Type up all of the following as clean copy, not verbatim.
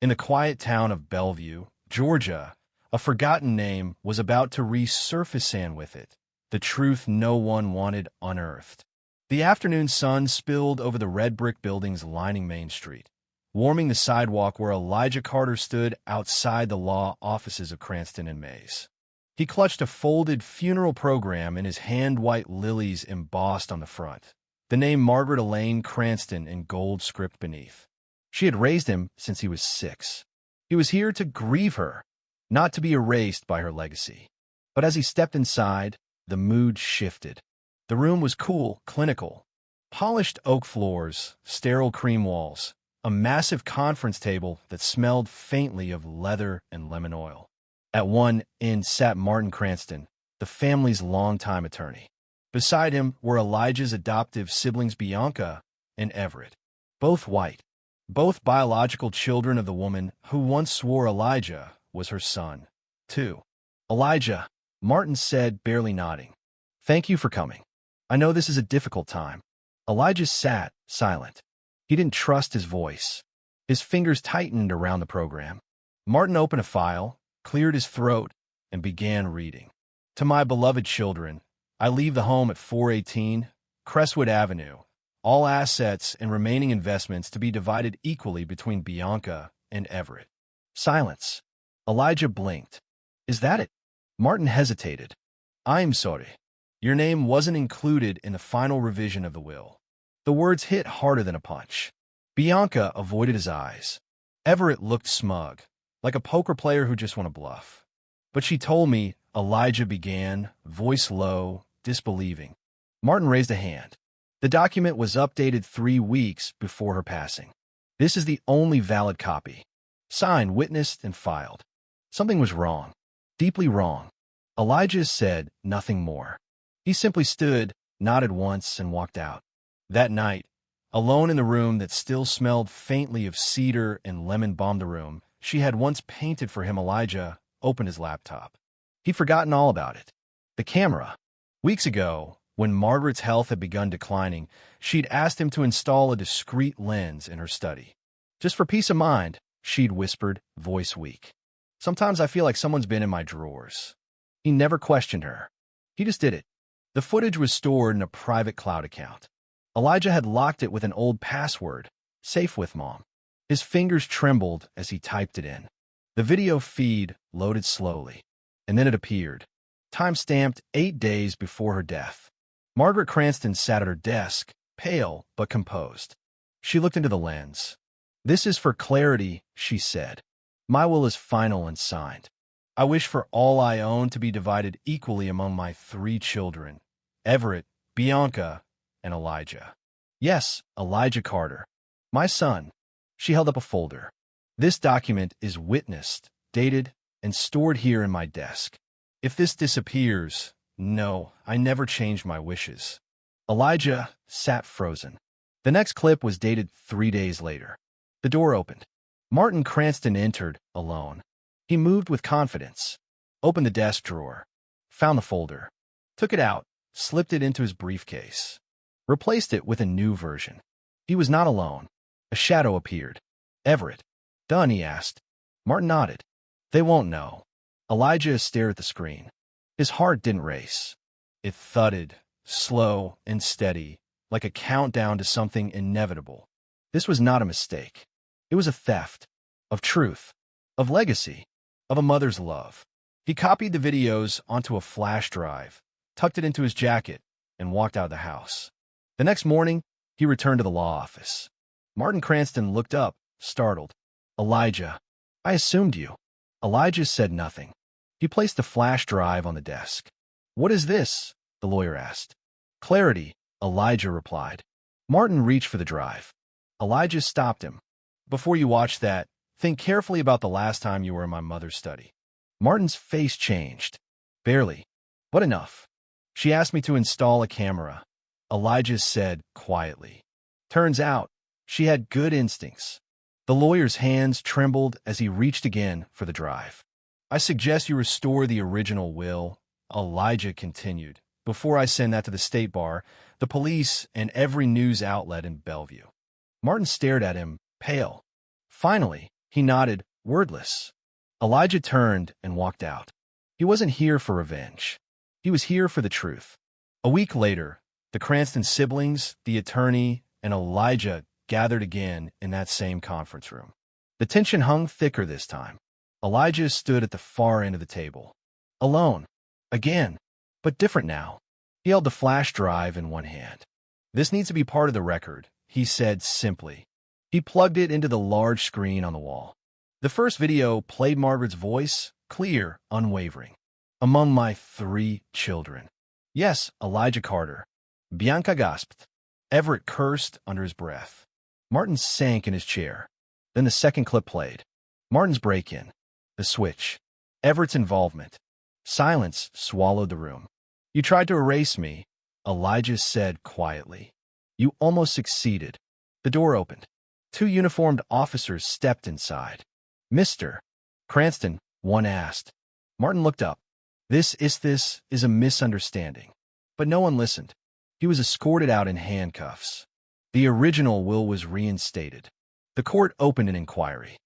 In the quiet town of Bellevue, Georgia, a forgotten name was about to resurface, and with it, the truth no one wanted unearthed. The afternoon sun spilled over the red brick buildings lining Main Street, warming the sidewalk where Elijah Carter stood outside the law offices of Cranston and Mays. He clutched a folded funeral program in his hand, white lilies embossed on the front, the name Margaret Elaine Cranston in gold script beneath. She had raised him since he was 6. He was here to grieve her, not to be erased by her legacy. But as he stepped inside, the mood shifted. The room was cool, clinical. Polished oak floors, sterile cream walls, a massive conference table that smelled faintly of leather and lemon oil. At one end sat Martin Cranston, the family's longtime attorney. Beside him were Elijah's adoptive siblings Bianca and Everett, both white, both biological children of the woman who once swore Elijah was her son, too. "Elijah," Martin said, barely nodding. "Thank you for coming. I know this is a difficult time." Elijah sat, silent. He didn't trust his voice. His fingers tightened around the program. Martin opened a file, cleared his throat, and began reading. "To my beloved children, I leave the home at 418 Crestwood Avenue. All assets and remaining investments to be divided equally between Bianca and Everett." Silence. Elijah blinked. "Is that it?" Martin hesitated. "I'm sorry. Your name wasn't included in the final revision of the will." The words hit harder than a punch. Bianca avoided his eyes. Everett looked smug, like a poker player who just won a bluff. "But she told me," Elijah began, voice low, disbelieving. Martin raised a hand. "The document was updated 3 weeks before her passing. This is the only valid copy. Signed, witnessed, and filed." Something was wrong. Deeply wrong. Elijah said nothing more. He simply stood, nodded once, and walked out. That night, alone in the room that still smelled faintly of cedar and lemon balm, the room she had once painted for him, Elijah opened his laptop. He'd forgotten all about it. The camera. Weeks ago, when Margaret's health had begun declining, she'd asked him to install a discreet lens in her study. "Just for peace of mind," she'd whispered, voice weak. "Sometimes I feel like someone's been in my drawers." He never questioned her. He just did it. The footage was stored in a private cloud account. Elijah had locked it with an old password, "Safe with Mom." His fingers trembled as he typed it in. The video feed loaded slowly, and then it appeared. Time-stamped 8 days before her death. Margaret Cranston sat at her desk, pale but composed. She looked into the lens. "This is for clarity," she said. "My will is final and signed. I wish for all I own to be divided equally among my 3 children, Everett, Bianca, and Elijah. Yes, Elijah Carter. My son." She held up a folder. "This document is witnessed, dated, and stored here in my desk. If this disappears..." "No, I never changed my wishes." Elijah sat frozen. The next clip was dated 3 days later. The door opened. Martin Cranston entered, alone. He moved with confidence, opened the desk drawer, found the folder, took it out, slipped it into his briefcase, replaced it with a new version. He was not alone. A shadow appeared. "Everett. Done?" he asked. Martin nodded. "They won't know." Elijah stared at the screen. His heart didn't race. It thudded, slow and steady, like a countdown to something inevitable. This was not a mistake. It was a theft. Of truth. Of legacy. Of a mother's love. He copied the videos onto a flash drive, tucked it into his jacket, and walked out of the house. The next morning, he returned to the law office. Martin Cranston looked up, startled. "Elijah, I assumed you." Elijah said nothing. He placed the flash drive on the desk. "What is this?" the lawyer asked. "Clarity," Elijah replied. Martin reached for the drive. Elijah stopped him. "Before you watch that, think carefully about the last time you were in my mother's study." Martin's face changed. "Barely, but enough. She asked me to install a camera," Elijah said quietly. "Turns out, she had good instincts." The lawyer's hands trembled as he reached again for the drive. "I suggest you restore the original will," Elijah continued, "before I send that to the state bar, the police, and every news outlet in Bellevue." Martin stared at him, pale. Finally, He nodded, wordless. Elijah turned and walked out. He wasn't here for revenge. He was here for the truth. A week later, the Cranston siblings, the attorney, and Elijah gathered again in that same conference room. The tension hung thicker this time. Elijah stood at the far end of the table. Alone. Again. But different now. He held the flash drive in one hand. "This needs to be part of the record," he said simply. He plugged it into the large screen on the wall. The first video played Margaret's voice, clear, unwavering. "Among my 3 children." "Yes, Elijah Carter." Bianca gasped. Everett cursed under his breath. Martin sank in his chair. Then the second clip played. Martin's break-in. The switch. Everett's involvement. Silence swallowed the room. "You tried to erase me," Elijah said quietly. "You almost succeeded." The door opened. 2 uniformed officers stepped inside. "Mr. Cranston," one asked. Martin looked up. This is a misunderstanding." But no one listened. He was escorted out in handcuffs. The original will was reinstated. The court opened an inquiry.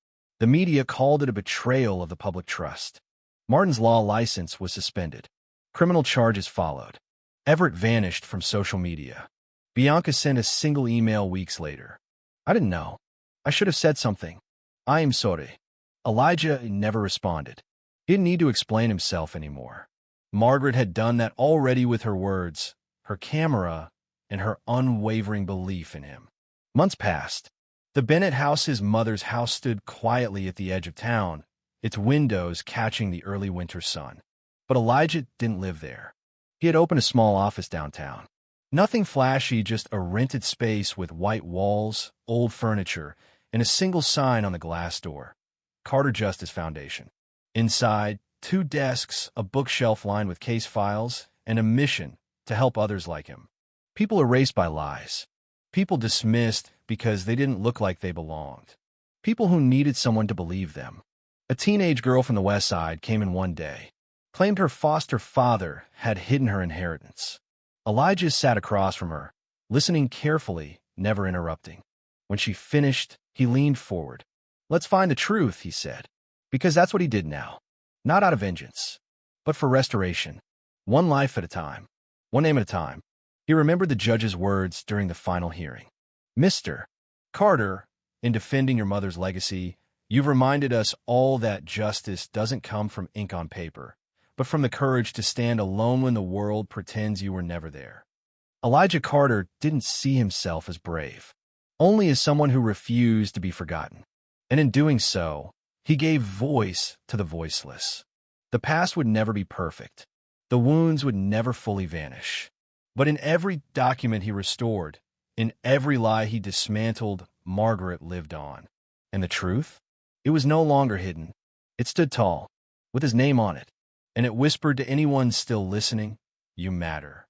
The media called it a betrayal of the public trust. Martin's law license was suspended. Criminal charges followed. Everett vanished from social media. Bianca sent a single email weeks later. "I didn't know. I should have said something. I am sorry." Elijah never responded. He didn't need to explain himself anymore. Margaret had done that already with her words, her camera, and her unwavering belief in him. Months passed. The Bennett house, his mother's house, stood quietly at the edge of town, its windows catching the early winter sun. But Elijah didn't live there. He had opened a small office downtown. Nothing flashy, just a rented space with white walls, old furniture, and a single sign on the glass door. Carter Justice Foundation. Inside, 2 desks, a bookshelf lined with case files, and a mission to help others like him. People erased by lies. People dismissed because they didn't look like they belonged. People who needed someone to believe them. A teenage girl from the West Side came in one day, claimed her foster father had hidden her inheritance. Elijah sat across from her, listening carefully, never interrupting. When she finished, he leaned forward. "Let's find the truth," he said. Because that's what he did now. Not out of vengeance, but for restoration. One life at a time. One name at a time. He remembered the judge's words during the final hearing. "Mr. Carter, in defending your mother's legacy, you've reminded us all that justice doesn't come from ink on paper, but from the courage to stand alone when the world pretends you were never there." Elijah Carter didn't see himself as brave, only as someone who refused to be forgotten. And in doing so, he gave voice to the voiceless. The past would never be perfect. The wounds would never fully vanish. But in every document he restored, in every lie he dismantled, Margaret lived on. And the truth? It was no longer hidden. It stood tall, with his name on it, and it whispered to anyone still listening, "You matter."